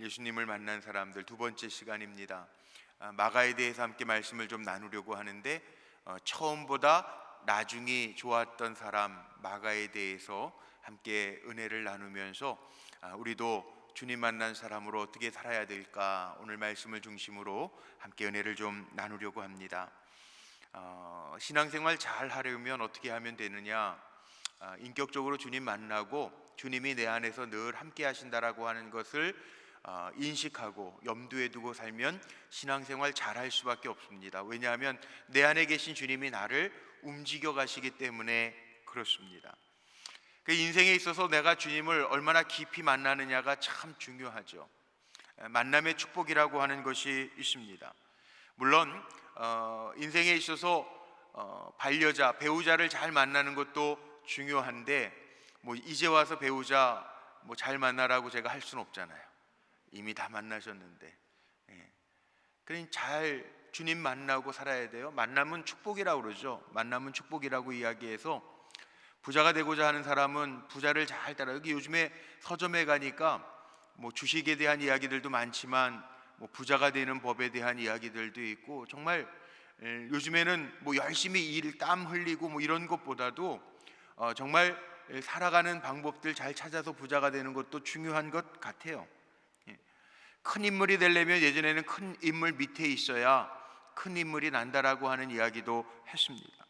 예수님을 만난 사람들 두 번째 시간입니다. 마가에 대해서 함께 말씀을 좀 나누려고 하는데 처음보다 나중이 좋았던 사람 마가에 대해서 함께 은혜를 나누면서 우리도 주님 만난 사람으로 어떻게 살아야 될까 오늘 말씀을 중심으로 함께 은혜를 좀 나누려고 합니다. 신앙생활 잘 하려면 어떻게 하면 되느냐? 인격적으로 주님 만나고 주님이 내 안에서 늘 함께 하신다라고 하는 것을 인식하고 염두에 두고 살면 신앙생활 잘할 수밖에 없습니다. 왜냐하면 내 안에 계신 주님이 나를 움직여 가시기 때문에 그렇습니다. 그 인생에 있어서 내가 주님을 얼마나 깊이 만나느냐가 참 중요하죠. 만남의 축복이라고 하는 것이 있습니다. 물론 인생에 있어서 반려자, 배우자를 잘 만나는 것도 중요한데 이제 와서 배우자 잘 만나라고 제가 할 수는 없잖아요. 이미 다 만나셨는데. 그러니 잘 주님 만나고 살아야 돼요. 만남은 축복이라고 그러죠. 만남은 축복이라고 이야기해서 부자가 되고자 하는 사람은 부자를 잘 따라. 여기 요즘에 서점에 가니까 주식에 대한 이야기들도 많지만 부자가 되는 법에 대한 이야기들도 있고, 정말 요즘에는 열심히 땀 흘리고 이런 것보다도 정말 살아가는 방법들 잘 찾아서 부자가 되는 것도 중요한 것 같아요. 큰 인물이 되려면 예전에는 큰 인물 밑에 있어야 큰 인물이 난다라고 하는 이야기도 했습니다.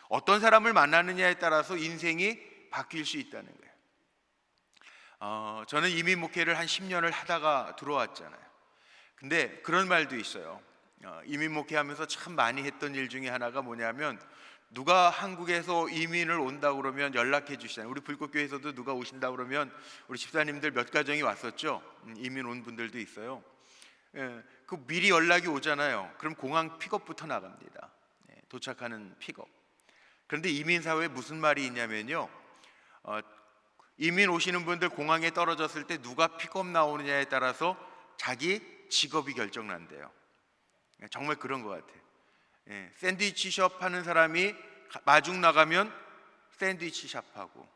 어떤 사람을 만나느냐에 따라서 인생이 바뀔 수 있다는 거예요. 저는 이민 목회를 한 10년을 하다가 들어왔잖아요. 근데 그런 말도 있어요. 이민 목회하면서 참 많이 했던 일 중에 하나가 뭐냐면, 누가 한국에서 이민을 온다 그러면 연락해 주시잖아요. 우리 불꽃교회에서도 누가 오신다 그러면 우리 집사님들 몇 가정이 왔었죠. 이민 온 분들도 있어요. 그 미리 연락이 오잖아요. 그럼 공항 픽업부터 나갑니다. 도착하는 픽업. 그런데 이민 사회에 무슨 말이 있냐면요, 이민 오시는 분들 공항에 떨어졌을 때 누가 픽업 나오느냐에 따라서 자기 직업이 결정난대요. 정말 그런 것 같아요. 샌드위치 숍 하는 사람이 마중 나가면 샌드위치 샵하고,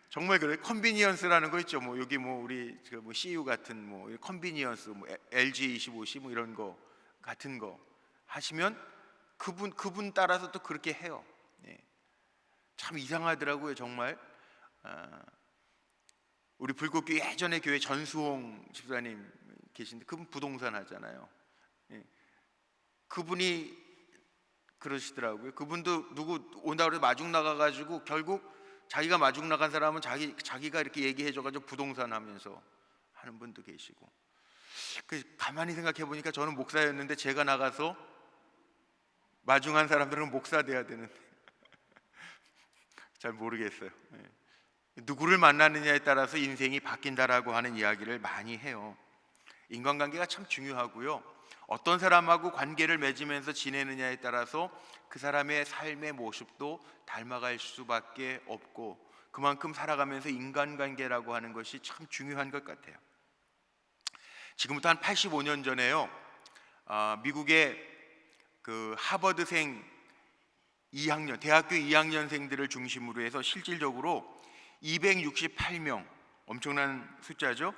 정말 그래요. 컨비니언스라는 거 있죠. 여기 우리 CU 같은 컨비니언스, LG25C 이런 거 같은 거 하시면 그분 따라서 또 그렇게 해요. 참 이상하더라고요, 정말. 우리 불꽃교회 예전에 교회 전수홍 집사님 계신데 그분 부동산 하잖아요. 그분이 그러시더라고요. 그분도 누구 온다고 해서 마중 나가가지고 결국 자기가 마중 나간 사람은 자기가 이렇게 얘기해줘가지고 부동산 하면서 하는 분도 계시고. 가만히 생각해 보니까 저는 목사였는데 제가 나가서 마중한 사람들은 목사 돼야 되는데 잘 모르겠어요. 누구를 만나느냐에 따라서 인생이 바뀐다라고 하는 이야기를 많이 해요. 인간관계가 참 중요하고요. 어떤 사람하고 관계를 맺으면서 지내느냐에 따라서 그 사람의 삶의 모습도 닮아갈 수밖에 없고, 그만큼 살아가면서 인간관계라고 하는 것이 참 중요한 것 같아요. 지금부터 한 85년 전에요, 미국의 그 하버드생 2학년, 대학교 2학년생들을 중심으로 해서 실질적으로 268명, 엄청난 숫자죠.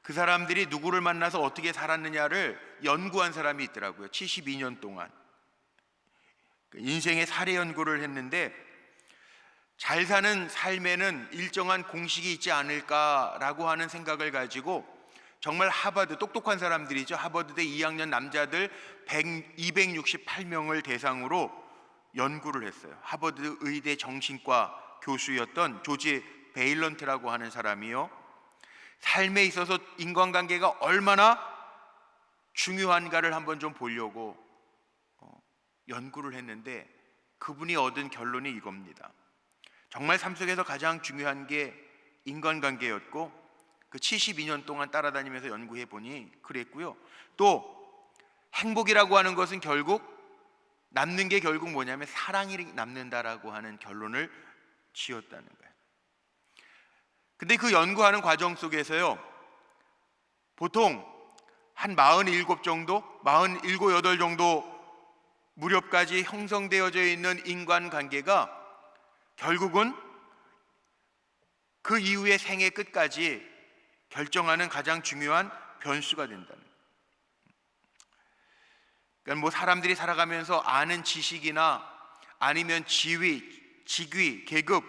그 사람들이 누구를 만나서 어떻게 살았느냐를 연구한 사람이 있더라고요. 72년 동안 인생의 사례 연구를 했는데, 잘 사는 삶에는 일정한 공식이 있지 않을까라고 하는 생각을 가지고 정말 하버드, 똑똑한 사람들이죠. 하버드대 2학년 남자들 268명을 대상으로 연구를 했어요. 하버드 의대 정신과 교수였던 조지 베일런트라고 하는 사람이요, 삶에 있어서 인간관계가 얼마나 중요한가를 한번 좀 보려고 연구를 했는데, 그분이 얻은 결론이 이겁니다. 정말 삶 속에서 가장 중요한 게 인간관계였고, 그 72년 동안 따라다니면서 연구해 보니 그랬고요. 또 행복이라고 하는 것은 결국 남는 게 결국 뭐냐면 사랑이 남는다라고 하는 결론을 지었다는 거예요. 근데 그 연구하는 과정 속에서요, 보통 한 47 정도, 47, 8 정도 무렵까지 형성되어져 있는 인간관계가 결국은 그 이후의 생애 끝까지 결정하는 가장 중요한 변수가 된다는 거예요. 그러니까 뭐 사람들이 살아가면서 아는 지식이나 아니면 지위, 직위, 계급,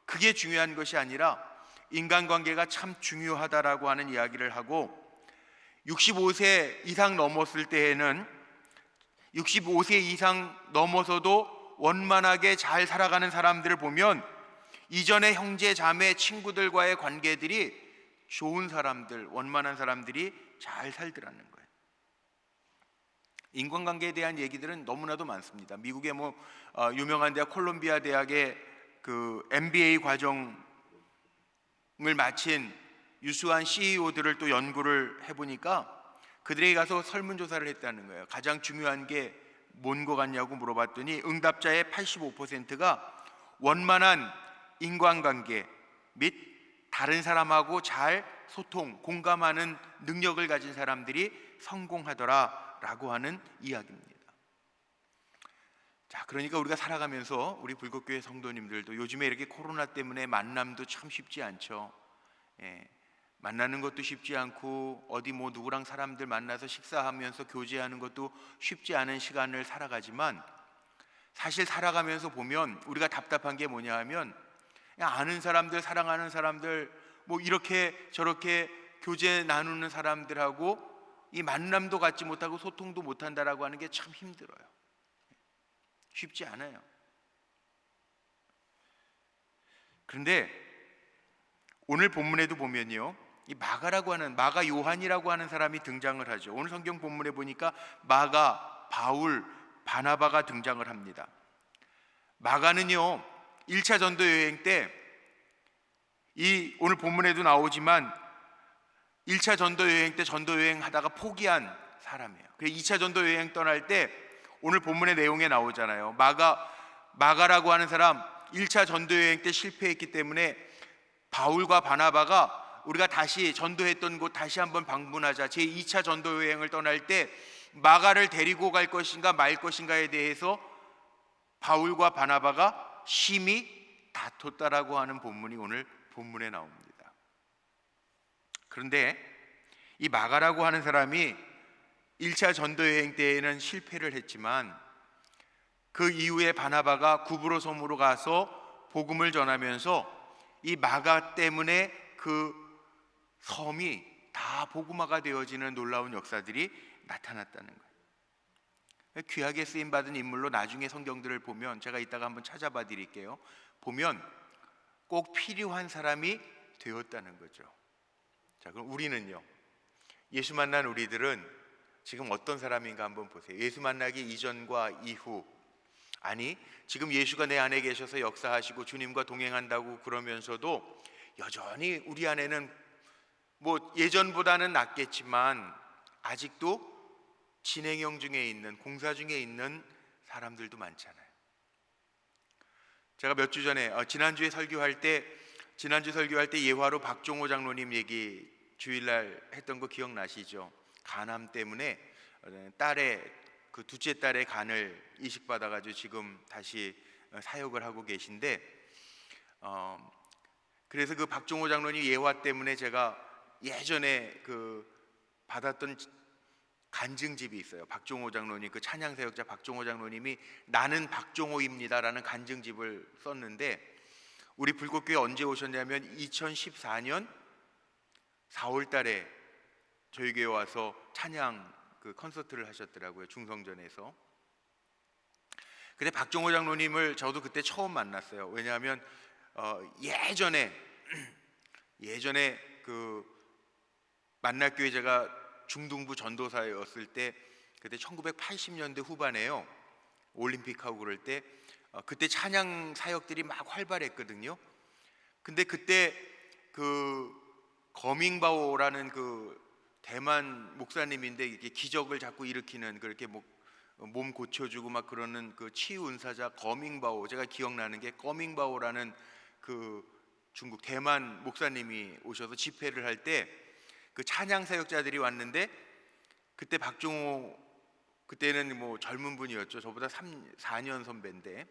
그게 중요한 것이 아니라 인간관계가 참 중요하다라고 하는 이야기를 하고, 65세 이상 넘었을 때에는 65세 이상 넘어서도 원만하게 잘 살아가는 사람들을 보면 이전에 형제, 자매, 친구들과의 관계들이 좋은 사람들, 원만한 사람들이 잘 살더라는 거예요. 인간관계에 대한 얘기들은 너무나도 많습니다. 미국의 유명한 대학 콜롬비아 대학의 그 MBA 과정을 마친 유수한 CEO들을 또 연구를 해보니까 그들에게 가서 설문조사를 했다는 거예요. 가장 중요한 게 뭔 거 같냐고 물어봤더니 응답자의 85%가 원만한 인간관계 및 다른 사람하고 잘 소통, 공감하는 능력을 가진 사람들이 성공하더라라고 하는 이야기입니다. 자, 그러니까 우리가 살아가면서 우리 불국교회 성도님들도 요즘에 이렇게 코로나 때문에 만남도 참 쉽지 않죠. 만나는 것도 쉽지 않고 어디 누구랑 사람들 만나서 식사하면서 교제하는 것도 쉽지 않은 시간을 살아가지만, 사실 살아가면서 보면 우리가 답답한 게 뭐냐 하면 그냥 아는 사람들, 사랑하는 사람들, 이렇게 저렇게 교제 나누는 사람들하고 이 만남도 갖지 못하고 소통도 못한다라고 하는 게 참 힘들어요. 쉽지 않아요. 그런데 오늘 본문에도 보면요, 이 마가라고 하는, 마가 요한이라고 하는 사람이 등장을 하죠. 오늘 성경 본문에 보니까 마가, 바울, 바나바가 등장을 합니다. 마가는요 1차 전도 여행 때, 이 오늘 본문에도 나오지만 1차 전도 여행 때 전도 여행 하다가 포기한 사람이에요. 그래서 2차 전도 여행 떠날 때 오늘 본문의 내용에 나오잖아요. 마가라고 하는 사람 1차 전도 여행 때 실패했기 때문에 바울과 바나바가 우리가 다시 전도했던 곳 다시 한번 방문하자, 제 2차 전도 여행을 떠날 때 마가를 데리고 갈 것인가 말 것인가에 대해서 바울과 바나바가 심히 다퉜다라고 하는 본문이 오늘 본문에 나옵니다. 그런데 이 마가라고 하는 사람이 1차 전도 여행 때에는 실패를 했지만 그 이후에 바나바가 구브로 섬으로 가서 복음을 전하면서 이 마가 때문에 그 섬이 다 복음화가 되어지는 놀라운 역사들이 나타났다는 거예요. 귀하게 쓰임받은 인물로 나중에 성경들을 보면, 제가 이따가 한번 찾아봐 드릴게요. 보면 꼭 필요한 사람이 되었다는 거죠. 자, 그럼 우리는요, 예수 만난 우리들은 지금 어떤 사람인가 한번 보세요. 예수 만나기 이전과 이후, 아니 지금 예수가 내 안에 계셔서 역사하시고 주님과 동행한다고 그러면서도 여전히 우리 안에는 예전보다는 낫겠지만 아직도 진행형 중에 있는, 공사 중에 있는 사람들도 많잖아요. 제가 몇 주 전에 지난주 설교할 때 예화로 박종호 장로님 얘기 주일날 했던 거 기억나시죠? 간암 때문에 딸의 그 둘째 딸의 간을 이식받아가지고 지금 다시 사역을 하고 계신데, 그래서 그 박종호 장로님 예화 때문에 제가 예전에 그 받았던 간증집이 있어요. 박종호 장로님, 그 찬양 사역자 박종호 장로님이 나는 박종호입니다라는 간증집을 썼는데, 우리 불국교회 언제 오셨냐면 2014년 4월 달에 저희 교회 와서 찬양 그 콘서트를 하셨더라고요. 중성전에서. 근데 박종호 장로님을 저도 그때 처음 만났어요. 왜냐하면 예전에 그 만날교회 제가 중등부 전도사였을 때, 그때 1980년대 후반에요. 올림픽하고 그럴 때 그때 찬양 사역들이 막 활발했거든요. 근데 그때 그 거밍바오라는 그 대만 목사님인데, 이게 기적을 자꾸 일으키는, 그렇게 몸 고쳐주고 막 그러는 그 치유 은사자 거밍바오, 제가 기억나는 게 거밍바오라는 그 중국 대만 목사님이 오셔서 집회를 할 때 그 찬양 사역자들이 왔는데, 그때 박종호, 그때는 젊은 분이었죠. 저보다 4년 선배인데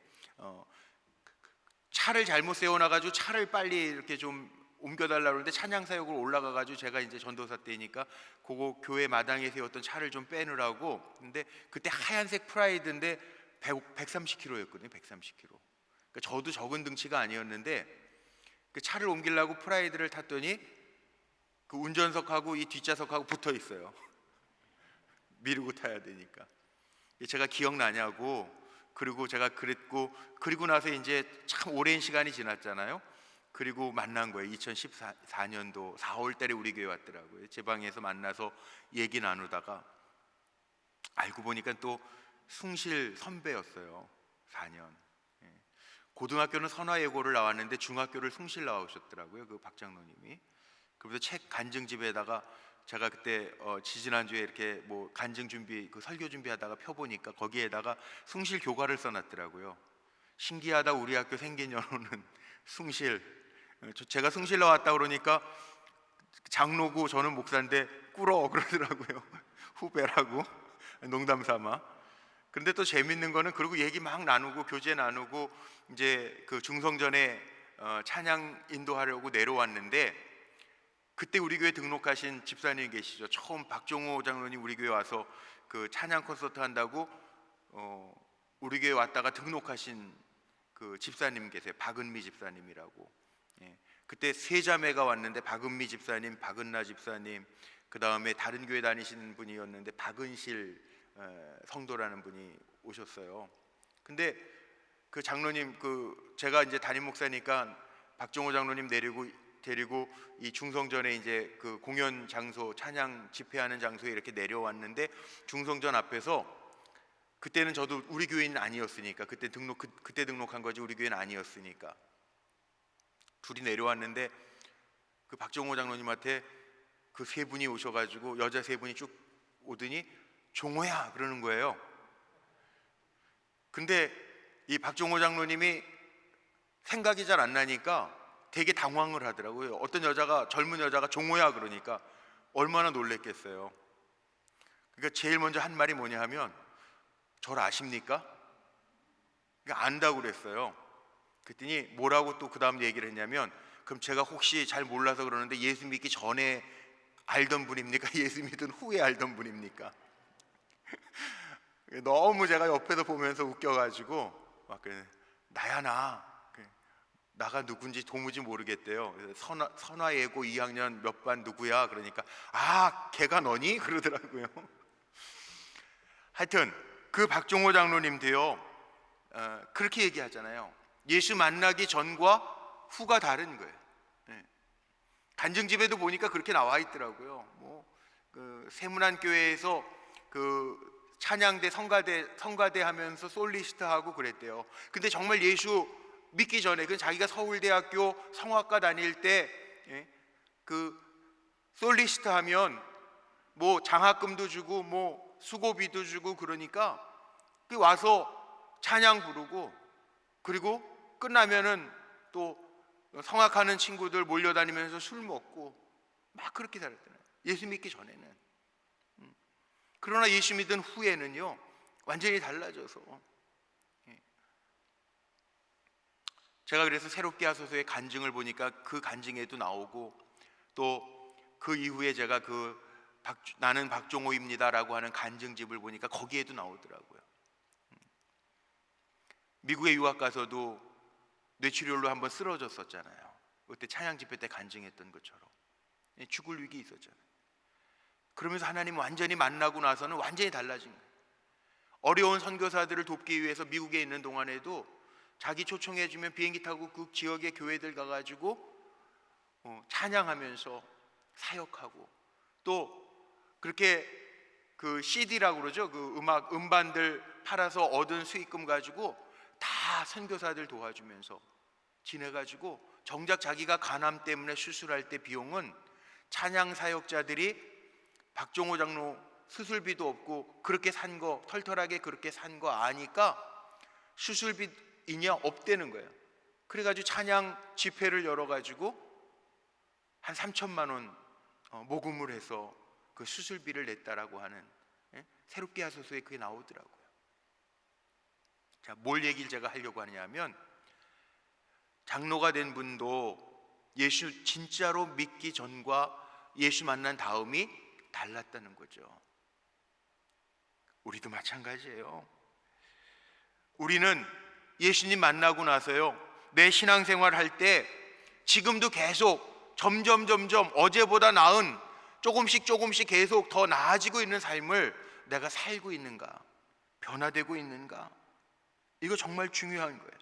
차를 잘못 세워놔가지고 차를 빨리 이렇게 좀 옮겨달라고 그러는데 찬양 사역으로 올라가가지고 제가 이제 전도사 때니까 그거 교회 마당에 세웠던 차를 좀 빼느라고. 근데 그때 하얀색 프라이드인데 130kg였거든요. 130kg. 그러니까 저도 적은 등치가 아니었는데 그 차를 옮기려고 프라이드를 탔더니 그 운전석하고 이 뒷좌석하고 붙어 있어요. 미루고 타야 되니까. 제가 기억나냐고. 그리고 제가 그랬고, 그리고 나서 이제 참 오랜 시간이 지났잖아요. 그리고 만난 거예요. 2014년도 4월 달에 우리 교회 왔더라고요. 제 방에서 만나서 얘기 나누다가 알고 보니까 또 숭실 선배였어요. 4년. 고등학교는 선화예고를 나왔는데 중학교를 숭실 나오셨더라고요. 그 박 장로님이. 그래서 책 간증집에다가 제가 그때 지지난주에 이렇게 뭐 간증 준비, 그 설교 준비하다가 펴보니까 거기에다가 숭실 교과를 써놨더라고요. 신기하다, 우리 학교 생계년호는 숭실. 제가 숭실 나왔다 그러니까 장로고 저는 목사인데 꿇어 그러더라고요. 후배라고. 농담 삼아. 근데 또 재밌는 거는, 그리고 얘기 막 나누고 교제 나누고 이제 그 중성전에 찬양 인도하려고 내려왔는데, 그때 우리 교회 등록하신 집사님 계시죠. 처음 박종호 장로님 우리 교회 와서 그 찬양 콘서트 한다고 우리 교회 왔다가 등록하신 그 집사님 계세요. 박은미 집사님이라고. 예. 그때 세 자매가 왔는데 박은미 집사님, 박은나 집사님, 그 다음에 다른 교회 다니시는 분이었는데 박은실 성도라는 분이 오셨어요. 근데 그 장로님, 그 제가 이제 담임 목사니까 박종호 장로님 데리고 이 중성전에 이제 그 공연 장소, 찬양 집회하는 장소에 이렇게 내려왔는데, 중성전 앞에서, 그때는 저도 우리 교회는 아니었으니까, 그때 등록한 거지 우리 교회는 아니었으니까 둘이 내려왔는데, 그 박종호 장로님한테 그 세 분이 오셔가지고, 여자 세 분이 쭉 오더니 종호야 그러는 거예요. 근데 이 박종호 장로님이 생각이 잘 안 나니까 되게 당황을 하더라고요. 어떤 여자가, 젊은 여자가 종호야 그러니까 얼마나 놀랬겠어요. 그러니까 제일 먼저 한 말이 뭐냐 하면, 저를 아십니까? 그러니까 안다고 그랬어요. 그랬더니 뭐라고 또 그 다음 얘기를 했냐면, 그럼 제가 혹시 잘 몰라서 그러는데 예수 믿기 전에 알던 분입니까? 예수 믿은 후에 알던 분입니까? 너무 제가 옆에서 보면서 웃겨가지고 막 그래, 나야 나가 누군지 도무지 모르겠대요. 선화예고 2학년 몇 반 누구야? 그러니까 아, 걔가 너니? 그러더라고요. 하여튼 그 박종호 장로님도요, 그렇게 얘기하잖아요. 예수 만나기 전과 후가 다른 거예요. 간증집에도 보니까 그렇게 나와 있더라고요. 그 세문안 교회에서 그 찬양대 성가대 하면서 솔리스트 하고 그랬대요. 근데 정말 예수 믿기 전에, 그 자기가 서울대학교 성악과 다닐 때 그 솔리스트 하면 뭐 장학금도 주고 뭐 수고비도 주고, 그러니까 그 와서 찬양 부르고, 그리고 끝나면은 또 성악하는 친구들 몰려다니면서 술 먹고 막 그렇게 살았잖아요. 예수 믿기 전에는. 그러나 예수 믿은 후에는요 완전히 달라져서, 제가 그래서 새롭게 하소서의 간증을 보니까 그 간증에도 나오고, 또 그 이후에 제가 그 나는 박종호입니다라고 하는 간증집을 보니까 거기에도 나오더라고요. 미국에 유학 가서도 뇌출혈로 한번 쓰러졌었잖아요. 그때 찬양 집회 때 간증했던 것처럼 죽을 위기 있었잖아요. 그러면서 하나님 완전히 만나고 나서는 완전히 달라진 거예요. 어려운 선교사들을 돕기 위해서 미국에 있는 동안에도 자기 초청해주면 비행기 타고 그 지역의 교회들 가가지고 찬양하면서 사역하고, 또 그렇게 그 CD라고 그러죠. 그 음악 음반들 팔아서 얻은 수익금 가지고 다 선교사들 도와주면서 지내가지고, 정작 자기가 간암 때문에 수술할 때 비용은 찬양 사역자들이 박종호 장로 수술비도 없고 그렇게 산 거, 털털하게 그렇게 산 거 아니까 수술비이냐 없대는 거예요. 그래가지고 찬양 집회를 열어가지고 한 3천만 원 모금을 해서 그 수술비를 냈다라고 하는, 새롭게 하소서에 그게 나오더라고요. 자, 뭘 얘기를 제가 하려고 하냐면, 장로가 된 분도 예수 진짜로 믿기 전과 예수 만난 다음이 달랐다는 거죠. 우리도 마찬가지예요. 우리는 예수님 만나고 나서요, 내 신앙생활 할 때 지금도 계속 점점 어제보다 나은 조금씩 계속 더 나아지고 있는 삶을 내가 살고 있는가, 변화되고 있는가, 이거 정말 중요한 거예요.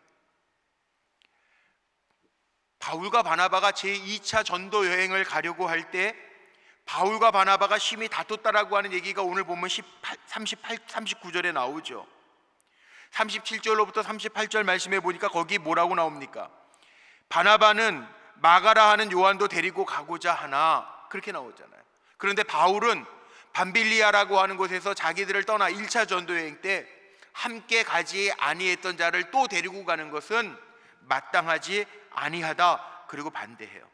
바울과 바나바가 제2차 전도 여행을 가려고 할 때 바울과 바나바가 심히 다퉜다라고 하는 얘기가 오늘 보면 39절에 나오죠. 37절로부터 38절 말씀에 보니까 거기 뭐라고 나옵니까? 바나바는 마가라 하는 요한도 데리고 가고자 하나, 그렇게 나오잖아요. 그런데 바울은 밤빌리아라고 하는 곳에서 자기들을 떠나 1차 전도 여행 때 함께 가지 아니했던 자를 또 데리고 가는 것은 마땅하지 아니하다, 그리고 반대해요.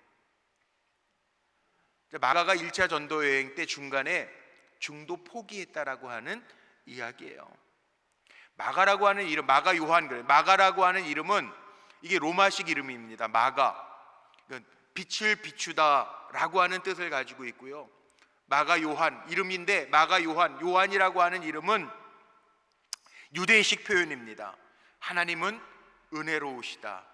마가가 1차 전도 여행 때 중간에 중도 포기했다라고 하는 이야기예요. 마가라고 하는 이름, 마가 요한, 그래요. 마가라고 하는 이름은 이게 로마식 이름입니다. 마가, 빛을 비추다라고 하는 뜻을 가지고 있고요. 마가 요한 이름인데, 마가 요한이라고 하는 이름은 유대식 표현입니다. 하나님은 은혜로우시다.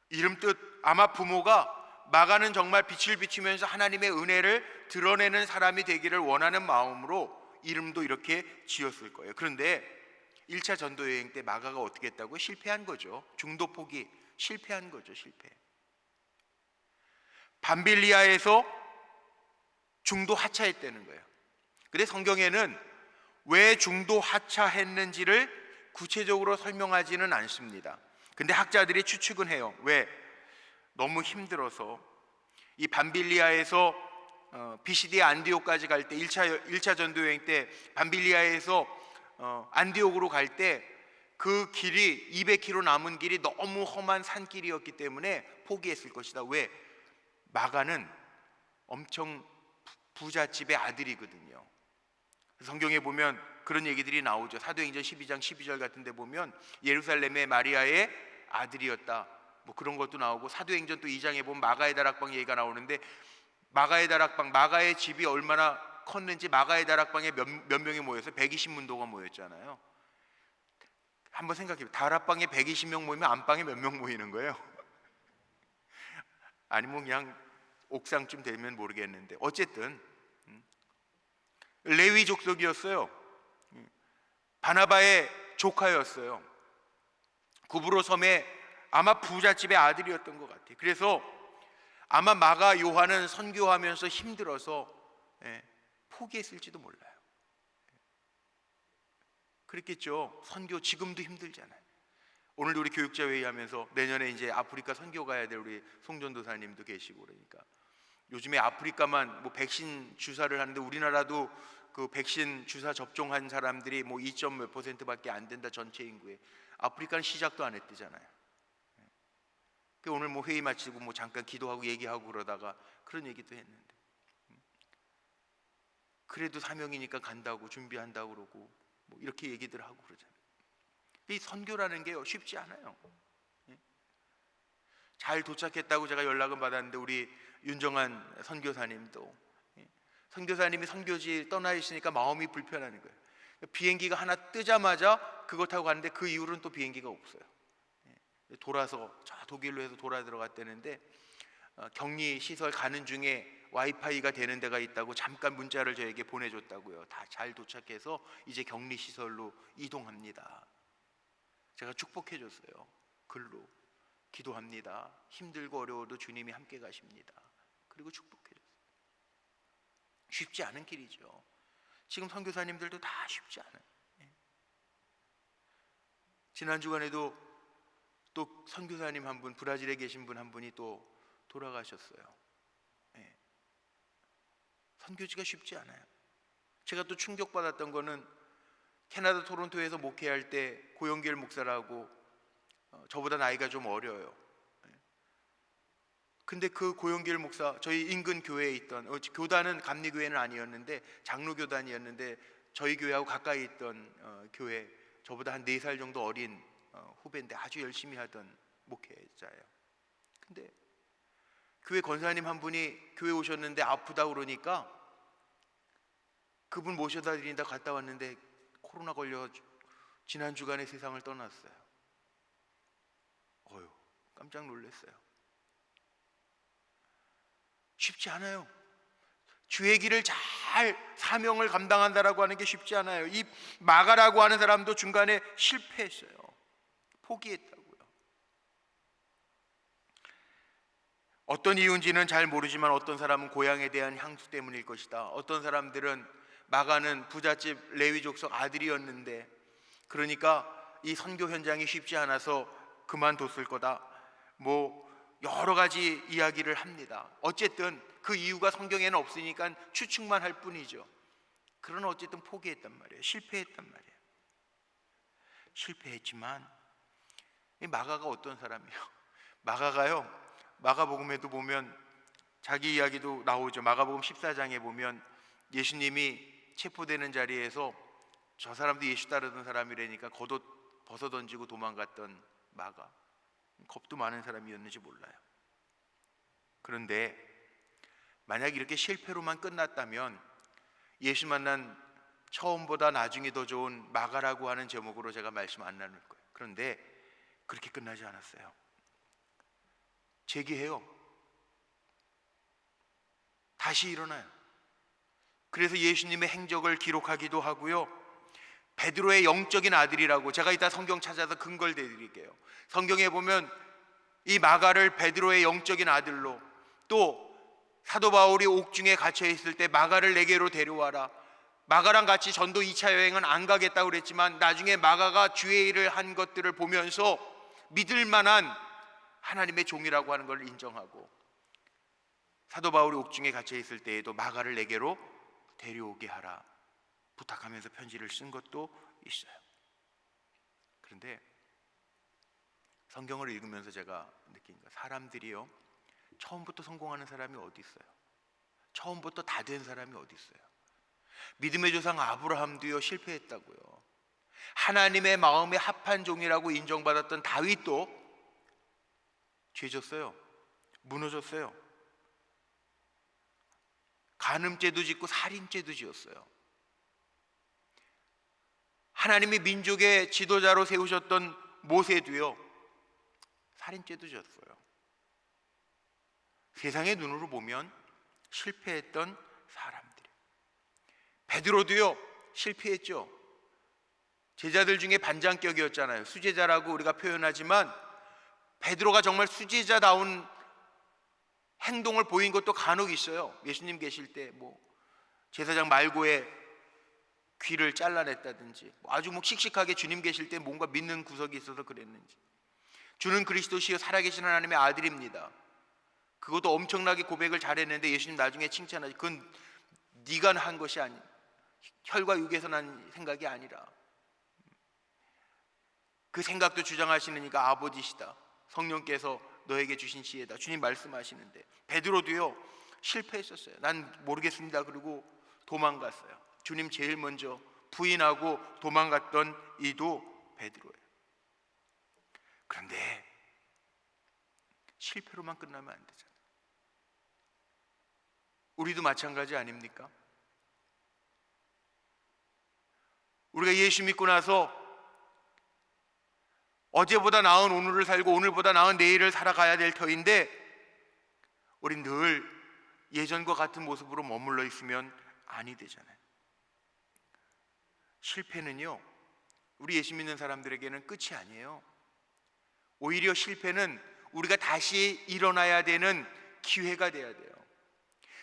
이름 뜻, 아마 부모가 마가는 정말 빛을 비추면서 하나님의 은혜를 드러내는 사람이 되기를 원하는 마음으로 이름도 이렇게 지었을 거예요. 그런데 1차 전도 여행 때 마가가 어떻게 했다고요? 실패한 거죠. 중도 포기, 실패한 거죠. 실패. 밤빌리아에서 중도 하차했다는 거예요. 근데 성경에는 왜 중도 하차했는지를 구체적으로 설명하지는 않습니다. 근데 학자들이 추측은 해요. 왜? 너무 힘들어서. 이 밤빌리아에서 비시디아 안디옥까지 갈 때 1차 전도 여행 때 밤빌리아에서 안디옥으로 갈 때 그 길이 200km 남은 길이 너무 험한 산길이었기 때문에 포기했을 것이다. 왜? 마가는 엄청 부잣집의 아들이거든요. 성경에 보면 그런 얘기들이 나오죠. 사도행전 12장 12절 같은 데 보면 예루살렘의 마리아의 아들이었다, 뭐 그런 것도 나오고, 사도행전 또 2장에 보면 마가의 다락방 얘기가 나오는데, 마가의 다락방, 마가의 집이 얼마나 컸는지, 마가의 다락방에 몇 명이 모여서 120문도가 모였잖아요. 한번 생각해봐요. 다락방에 120명 모이면 안방에 몇 명 모이는 거예요? 아니면 그냥 옥상쯤 되면 모르겠는데, 어쨌든 레위 족속이었어요. 바나바의 조카였어요. 구브로 섬의 아마 부잣집의 아들이었던 것 같아요. 그래서 아마 마가 요한은 선교하면서 힘들어서 포기했을지도 몰라요. 그랬겠죠. 선교 지금도 힘들잖아요. 오늘도 우리 교육자 회의하면서 내년에 이제 아프리카 선교 가야 될 우리 송전도사님도 계시고, 그러니까 요즘에 아프리카만 뭐 백신 주사를 하는데 우리나라도 그 백신 주사 접종한 사람들이 뭐 2점 몇 %밖에 안 된다, 전체 인구에. 아프리카는 시작도 안 했대잖아요. 그 오늘 뭐 회의 마치고 뭐 잠깐 기도하고 얘기하고 그러다가 그런 얘기도 했는데, 그래도 사명이니까 간다고 준비한다고 그러고 뭐 이렇게 얘기들 하고 그러잖아요. 이 선교라는 게요, 쉽지 않아요. 잘 도착했다고 제가 연락은 받았는데, 우리 윤정한 선교사님도, 선교사님이 선교지 떠나 있으니까 마음이 불편하는 거예요. 비행기가 하나 뜨자마자 그거 타고 갔는데 그 이후로는 또 비행기가 없어요. 돌아서 저 독일로 해서 돌아 들어갔다는데, 격리 시설 가는 중에 와이파이가 되는 데가 있다고 잠깐 문자를 저에게 보내줬다고요. 다 잘 도착해서 이제 격리 시설로 이동합니다. 제가 축복해 줬어요. 글로 기도합니다. 힘들고 어려워도 주님이 함께 가십니다. 그리고 축복해 줬어요. 쉽지 않은 길이죠. 지금 선교사님들도 다 쉽지 않아요. 지난 주간에도 또 선교사님 한 분, 브라질에 계신 분 한 분이 또 돌아가셨어요. 선교지가 쉽지 않아요. 제가 또 충격받았던 거는 캐나다 토론토에서 목회할 때 고영길 목사라고, 저보다 나이가 좀 어려요. 근데 그 고영길 목사, 저희 인근 교회에 있던, 교단은 감리교회는 아니었는데 장로교단이었는데 저희 교회하고 가까이 있던 교회, 저보다 한 4살 정도 어린 후배인데 아주 열심히 하던 목회자예요. 근데 교회 권사님 한 분이 교회 오셨는데 아프다 그러니까 그분 모셔다 드린다 갔다 왔는데 코로나 걸려 지난 주간에 세상을 떠났어요. 어휴, 깜짝 놀랐어요. 쉽지 않아요. 주의 길을 잘 사명을 감당한다라고 하는 게 쉽지 않아요. 이 마가라고 하는 사람도 중간에 실패했어요. 포기했다고요. 어떤 이유인지는 잘 모르지만 어떤 사람은 고향에 대한 향수 때문일 것이다. 어떤 사람들은 마가는 부잣집 레위 족속 아들이었는데 그러니까 이 선교 현장이 쉽지 않아서 그만뒀을 거다. 뭐 여러 가지 이야기를 합니다. 어쨌든 그 이유가 성경에는 없으니까 추측만 할 뿐이죠. 그러나 어쨌든 포기했단 말이에요. 실패했단 말이에요. 실패했지만 이 마가가 어떤 사람이에요? 마가가요, 마가복음에도 보면 자기 이야기도 나오죠. 마가복음 14장에 보면 예수님이 체포되는 자리에서 저 사람도 예수 따르던 사람이라니까 겉옷 벗어 던지고 도망갔던 마가, 겁도 많은 사람이었는지 몰라요. 그런데 만약 이렇게 실패로만 끝났다면 예수 만난 처음보다 나중이 더 좋은 마가라고 하는 제목으로 제가 말씀 안 나눌 거예요. 그런데 그렇게 끝나지 않았어요. 재기해요. 다시 일어나요. 그래서 예수님의 행적을 기록하기도 하고요, 베드로의 영적인 아들이라고, 제가 이따 성경 찾아서 근거를 대드릴게요. 성경에 보면 이 마가를 베드로의 영적인 아들로, 또 사도 바울이 옥중에 갇혀 있을 때 마가를 내게로 데려와라, 마가랑 같이 전도 2차 여행은 안 가겠다고 그랬지만 나중에 마가가 주의 일을 한 것들을 보면서 믿을 만한 하나님의 종이라고 하는 걸 인정하고, 사도 바울이 옥중에 갇혀 있을 때에도 마가를 내게로 데려오게 하라 부탁하면서 편지를 쓴 것도 있어요. 그런데 성경을 읽으면서 제가 느낀 거, 사람들이요, 처음부터 성공하는 사람이 어디 있어요? 처음부터 다 된 사람이 어디 있어요? 믿음의 조상 아브라함도요 실패했다고요. 하나님의 마음에 합한 종이라고 인정받았던 다윗도 죄졌어요. 무너졌어요. 간음죄도 짓고 살인죄도 지었어요. 하나님이 민족의 지도자로 세우셨던 모세도요 살인죄도 지었어요. 세상의 눈으로 보면 실패했던 사람들이. 베드로도요 실패했죠. 제자들 중에 반장격이었잖아요. 수제자라고 우리가 표현하지만 베드로가 정말 수제자다운 행동을 보인 것도 간혹 있어요. 예수님 계실 때 뭐 제사장 말고의 귀를 잘라냈다든지, 아주 뭐 씩씩하게 주님 계실 때 뭔가 믿는 구석이 있어서 그랬는지, 주는 그리스도시요 살아계신 하나님의 아들입니다, 그것도 엄청나게 고백을 잘했는데 예수님 나중에 칭찬하지, 그건 네가 한 것이 아니, 혈과 육에서 난 생각이 아니라, 그 생각도 주장하시니까 아버지시다, 성령께서 너에게 주신 지혜다, 주님 말씀하시는데. 베드로도요 실패했었어요. 난 모르겠습니다 그리고 도망갔어요. 주님 제일 먼저 부인하고 도망갔던 이도 베드로예요. 그런데 실패로만 끝나면 안 되잖아요. 우리도 마찬가지 아닙니까? 우리가 예수 믿고 나서 어제보다 나은 오늘을 살고 오늘보다 나은 내일을 살아가야 될 터인데 우린 늘 예전과 같은 모습으로 머물러 있으면 아니 되잖아요. 실패는요 우리 예수 믿는 사람들에게는 끝이 아니에요. 오히려 실패는 우리가 다시 일어나야 되는 기회가 돼야 돼요.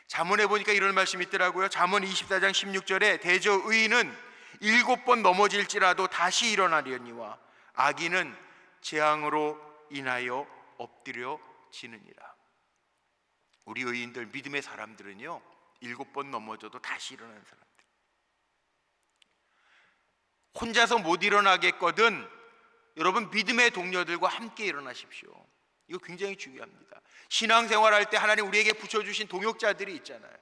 잠언에 보니까 이런 말씀이 있더라고요. 잠언 24장 16절에 대저 의인은 7번 넘어질지라도 다시 일어나려니와 악인은 재앙으로 인하여 엎드려지느니라. 우리 의인들, 믿음의 사람들은요 7번 넘어져도 다시 일어나는 사람들. 혼자서 못 일어나겠거든 여러분 믿음의 동료들과 함께 일어나십시오. 이거 굉장히 중요합니다. 신앙생활할 때 하나님 우리에게 붙여주신 동역자들이 있잖아요.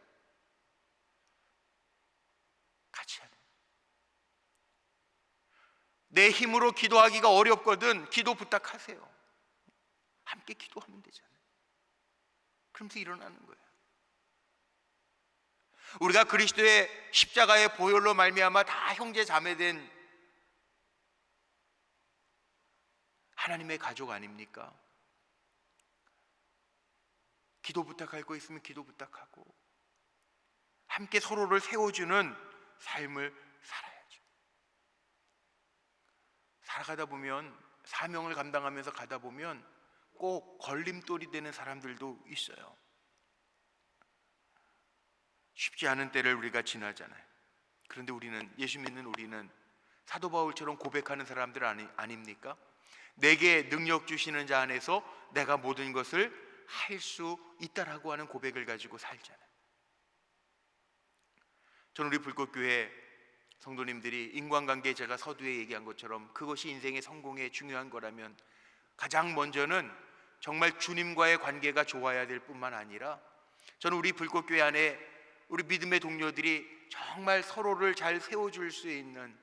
같이 하는. 내 힘으로 기도하기가 어렵거든 기도 부탁하세요. 함께 기도하면 되잖아요. 그러면서 일어나는 거예요. 우리가 그리스도의 십자가의 보혈로 말미암아 다 형제 자매된 하나님의 가족 아닙니까? 기도 부탁할 거 있으면 기도 부탁하고 함께 서로를 세워주는 삶을 살아야죠. 살아가다 보면, 사명을 감당하면서 가다 보면 꼭 걸림돌이 되는 사람들도 있어요. 쉽지 않은 때를 우리가 지나잖아요. 그런데 우리는, 예수 믿는 우리는 사도 바울처럼 고백하는 사람들 아닙니까? 내게 능력 주시는 자 안에서 내가 모든 것을 할 수 있다라고 하는 고백을 가지고 살잖아요. 저는 우리 불꽃교회 성도님들이 인간관계, 제가 서두에 얘기한 것처럼 그것이 인생의 성공에 중요한 거라면 가장 먼저는 정말 주님과의 관계가 좋아야 될 뿐만 아니라, 저는 우리 불꽃교회 안에 우리 믿음의 동료들이 정말 서로를 잘 세워줄 수 있는,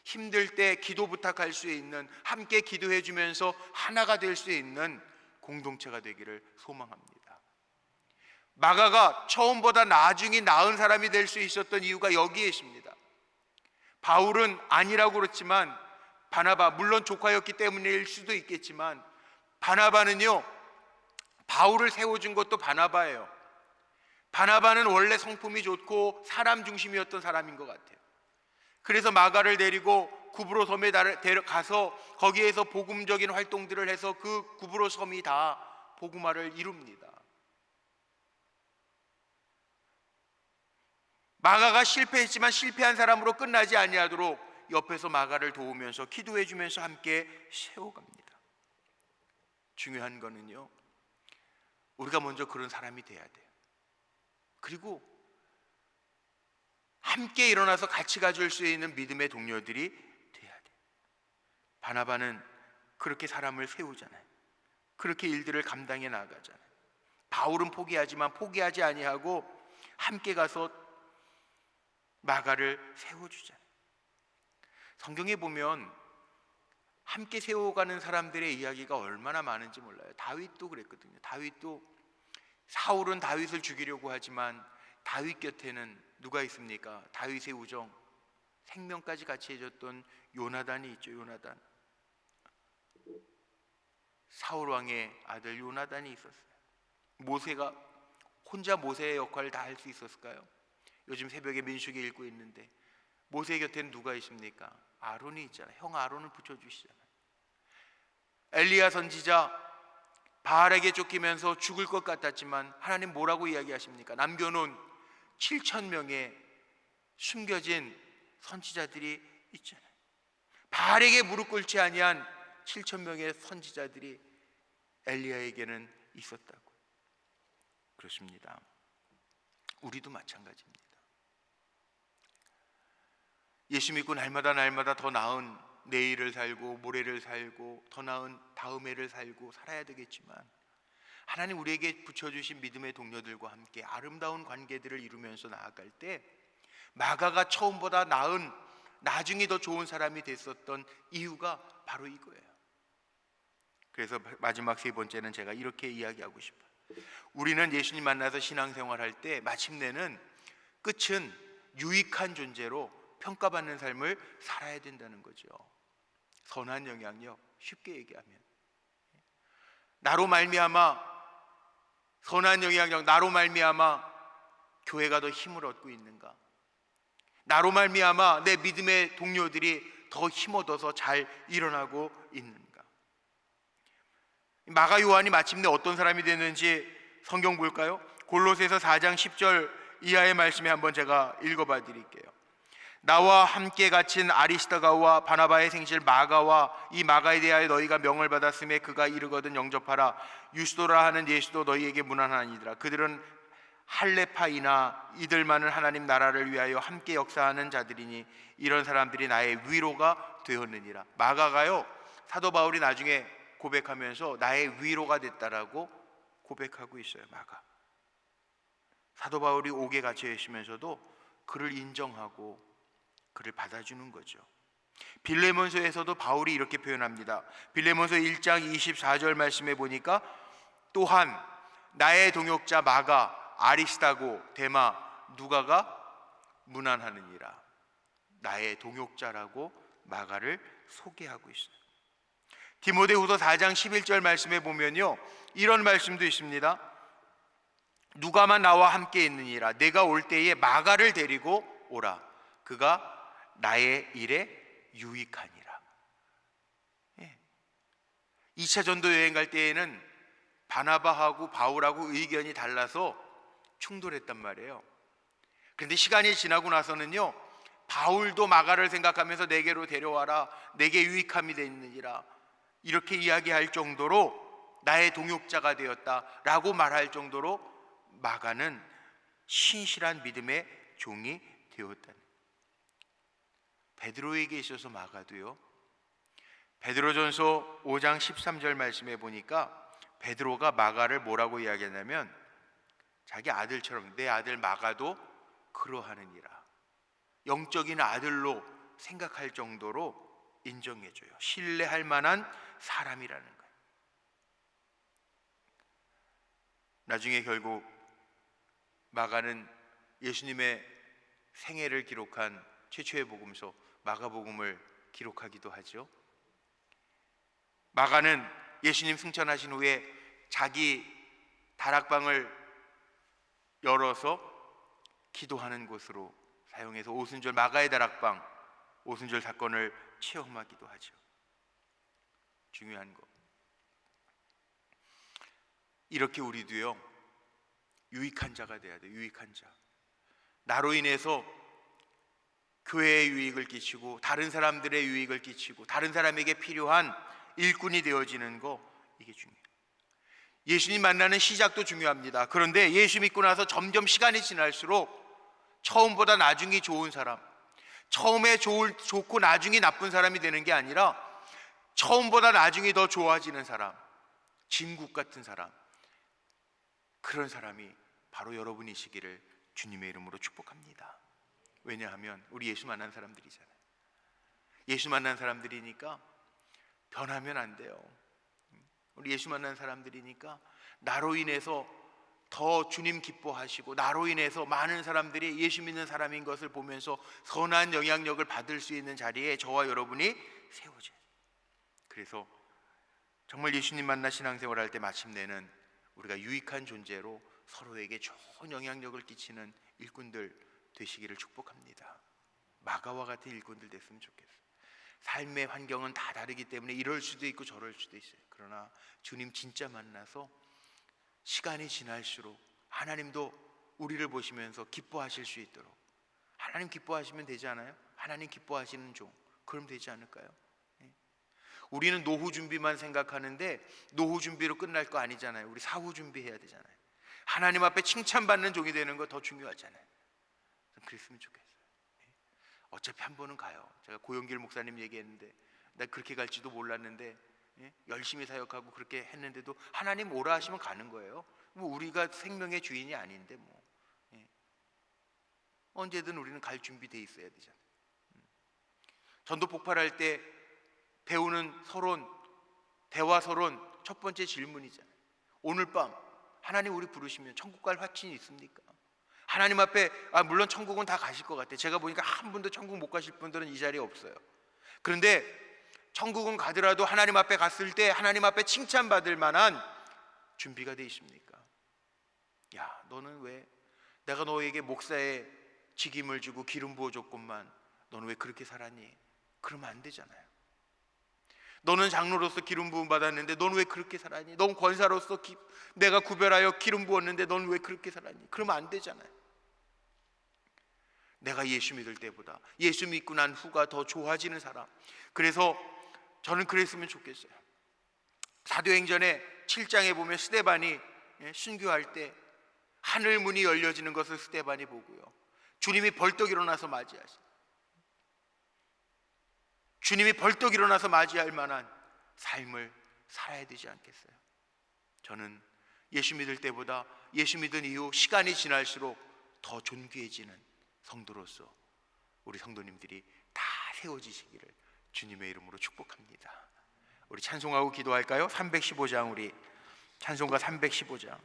힘들 때 기도 부탁할 수 있는, 함께 기도해 주면서 하나가 될 수 있는 공동체가 되기를 소망합니다. 마가가 처음보다 나중에 나은 사람이 될 수 있었던 이유가 여기에 있습니다. 바울은 아니라고 그렇지만 바나바, 물론 조카였기 때문일 수도 있겠지만 바나바는요, 바울을 세워준 것도 바나바예요. 바나바는 원래 성품이 좋고 사람 중심이었던 사람인 것 같아요. 그래서 마가를 데리고 구브로 섬에 가서 거기에서 복음적인 활동들을 해서 그 구브로 섬이 다 복음화를 이룹니다. 마가가 실패했지만 실패한 사람으로 끝나지 아니하도록 옆에서 마가를 도우면서 기도해 주면서 함께 세워갑니다. 중요한 거는요, 우리가 먼저 그런 사람이 돼야 돼요. 그리고 함께 일어나서 같이 가줄 수 있는 믿음의 동료들이 돼야 돼요. 바나바는 그렇게 사람을 세우잖아요. 그렇게 일들을 감당해 나가잖아요. 바울은 포기하지만 포기하지 아니하고 함께 가서 마가를 세워주잖아요. 성경에 보면 함께 세워가는 사람들의 이야기가 얼마나 많은지 몰라요. 다윗도 그랬거든요. 다윗도, 사울은 다윗을 죽이려고 하지만 다윗 곁에는 누가 있습니까? 다윗의 우정, 생명까지 같이 해줬던 요나단이 있죠. 요나단, 사울 왕의 아들 요나단이 있었어요. 모세가 혼자 모세의 역할을 다 할 수 있었을까요? 요즘 새벽에 민수기 읽고 있는데 모세 곁에는 누가 있습니까? 아론이 있잖아요. 형 아론을 붙여주시잖아요. 엘리야 선지자 바알에게 쫓기면서 죽을 것 같았지만 하나님 뭐라고 이야기하십니까? 남겨놓은 7,000명의 숨겨진 선지자들이 있잖아요. 바알에게 무릎 꿇지 아니한 7,000명의 선지자들이 엘리야에게는 있었다고. 그렇습니다. 우리도 마찬가지입니다. 예수 믿고 날마다 더 나은 내일을 살고 모레를 살고 더 나은 다음 해를 살고 살아야 되겠지만, 하나님 우리에게 붙여주신 믿음의 동료들과 함께 아름다운 관계들을 이루면서 나아갈 때 마가가 처음보다 나은, 나중에 더 좋은 사람이 됐었던 이유가 바로 이거예요. 그래서 마지막 세 번째는 제가 이렇게 이야기하고 싶어요. 우리는 예수님 만나서 신앙생활할 때 마침내는 끝은 유익한 존재로 평가받는 삶을 살아야 된다는 거죠. 선한 영향력, 쉽게 얘기하면 나로 말미암아, 선한 영향력, 나로 말미암아 교회가 더 힘을 얻고 있는가? 나로 말미암아 내 믿음의 동료들이 더 힘 얻어서 잘 일어나고 있는가? 마가 요한이 마침내 어떤 사람이 됐는지 성경 볼까요? 골로새서 4장 10절 이하의 말씀에 한번 제가 읽어봐 드릴게요. 나와 함께 갇힌 아리스다가와 바나바의 생실 마가와 이 마가에 대하여 너희가 명을 받았음에 그가 이르거든 영접하라. 유스도라 하는 예수도 너희에게 무난하니라. 그들은 할레파이나 이들만은 하나님 나라를 위하여 함께 역사하는 자들이니 이런 사람들이 나의 위로가 되었느니라. 마가가요, 사도 바울이 나중에 고백하면서 나의 위로가 됐다라고 고백하고 있어요. 마가, 사도 바울이 옥에 갇혀 있으면서도 그를 인정하고 그를 받아주는 거죠. 빌레몬서에서도 바울이 이렇게 표현합니다. 빌레몬서 1장 24절 말씀에 보니까 또한 나의 동역자 마가, 아리스다고, 데마, 누가가 문안하느니라. 나의 동역자라고 마가를 소개하고 있어요. 디모데후서 4장 11절 말씀에 보면요, 이런 말씀도 있습니다. 누가만 나와 함께 있느니라. 내가 올 때에 마가를 데리고 오라. 그가 나의 일에 유익하니라. 2차 전도 여행 갈 때에는 바나바하고 바울하고 의견이 달라서 충돌했단 말이에요. 그런데 시간이 지나고 나서는요, 바울도 마가를 생각하면서 내게로 데려와라, 내게 유익함이 되느니라, 이렇게 이야기할 정도로 나의 동역자가 되었다라고 말할 정도로 마가는 신실한 믿음의 종이 되었다는. 베드로에게 있어서 마가도요, 베드로전서 5장 13절 말씀에 보니까 베드로가 마가를 뭐라고 이야기했냐면, 자기 아들처럼 내 아들 마가도 그러하느니라, 영적인 아들로 생각할 정도로 인정해줘요. 신뢰할 만한 사람이라는 거예요. 나중에 결국 마가는 예수님의 생애를 기록한 최초의 복음서 마가복음을 기록하기도 하죠. 마가는 예수님 승천하신 후에 자기 다락방을 열어서 기도하는 곳으로 사용해서 오순절 마가의 다락방, 오순절 사건을 체험하기도 하죠. 중요한 거. 이렇게 우리도요, 유익한 자가 돼야 돼요. 유익한 자. 나로 인해서 교회에 유익을 끼치고 다른 사람들의 유익을 끼치고 다른 사람에게 필요한 일꾼이 되어지는 거, 이게 중요해요. 예수님 만나는 시작도 중요합니다. 그런데 예수 믿고 나서 점점 시간이 지날수록 처음보다 나중이 좋은 사람, 처음에 좋고 나중이 나쁜 사람이 되는 게 아니라 처음보다 나중이 더 좋아지는 사람, 진국 같은 사람, 그런 사람이 바로 여러분이시기를 주님의 이름으로 축복합니다. 왜냐하면 우리 예수 만난 사람들이잖아요. 예수 만난 사람들이니까 변하면 안 돼요. 우리 예수 만난 사람들이니까 나로 인해서 더 주님 기뻐하시고 나로 인해서 많은 사람들이 예수 믿는 사람인 것을 보면서 선한 영향력을 받을 수 있는 자리에 저와 여러분이 세워져요. 그래서 정말 예수님 만나 신앙생활 할 때 마침내는 우리가 유익한 존재로 서로에게 좋은 영향력을 끼치는 일꾼들 되시기를 축복합니다. 마가와 같은 일꾼들 됐으면 좋겠어요. 삶의 환경은 다 다르기 때문에 이럴 수도 있고 저럴 수도 있어요. 그러나 주님 진짜 만나서 시간이 지날수록 하나님도 우리를 보시면서 기뻐하실 수 있도록, 하나님 기뻐하시면 되지 않아요? 하나님 기뻐하시는 종, 그럼 되지 않을까요? 우리는 노후 준비만 생각하는데 노후 준비로 끝날 거 아니잖아요. 우리 사후 준비해야 되잖아요. 하나님 앞에 칭찬받는 종이 되는 거 더 중요하잖아요. 그랬으면 좋겠어요. 어차피 한 번은 가요. 제가 고영길 목사님 얘기했는데 나 그렇게 갈지도 몰랐는데 열심히 사역하고 그렇게 했는데도 하나님 오라 하시면 가는 거예요. 뭐 우리가 생명의 주인이 아닌데 뭐 언제든 우리는 갈 준비돼 있어야 되잖아요. 전도 폭발할 때 배우는 서론, 대화 서론 첫 번째 질문이잖아요. 오늘 밤 하나님 우리 부르시면 천국 갈 확신이 있습니까? 하나님 앞에 물론 천국은 다 가실 것 같아요. 제가 보니까 한 분도 천국 못 가실 분들은 이 자리에 없어요. 그런데 천국은 가더라도 하나님 앞에 갔을 때 하나님 앞에 칭찬받을 만한 준비가 돼 있습니까? 야, 너는 왜 내가 너에게 목사의 직임을 주고 기름 부어줬건만 너는 왜 그렇게 살았니? 그러면 안 되잖아요. 너는 장로로서 기름 부음 받았는데 너는 왜 그렇게 살았니? 넌 권사로서 내가 구별하여 기름 부었는데 너는 왜 그렇게 살았니? 그러면 안 되잖아요. 내가 예수 믿을 때보다 예수 믿고 난 후가 더 좋아지는 사람. 그래서 저는 그랬으면 좋겠어요. 사도행전의 7장에 보면 스데반이 순교할 때 하늘 문이 열려지는 것을 스데반이 보고요, 주님이 벌떡 일어나서 맞이하시. 주님이 벌떡 일어나서 맞이할 만한 삶을 살아야 되지 않겠어요? 저는 예수 믿을 때보다 예수 믿은 이후 시간이 지날수록 더 존귀해지는 성도로서 우리 성도님들이 다 세워지시기를 주님의 이름으로 축복합니다. 우리 찬송하고 기도할까요? 315장, 우리 찬송가 315장.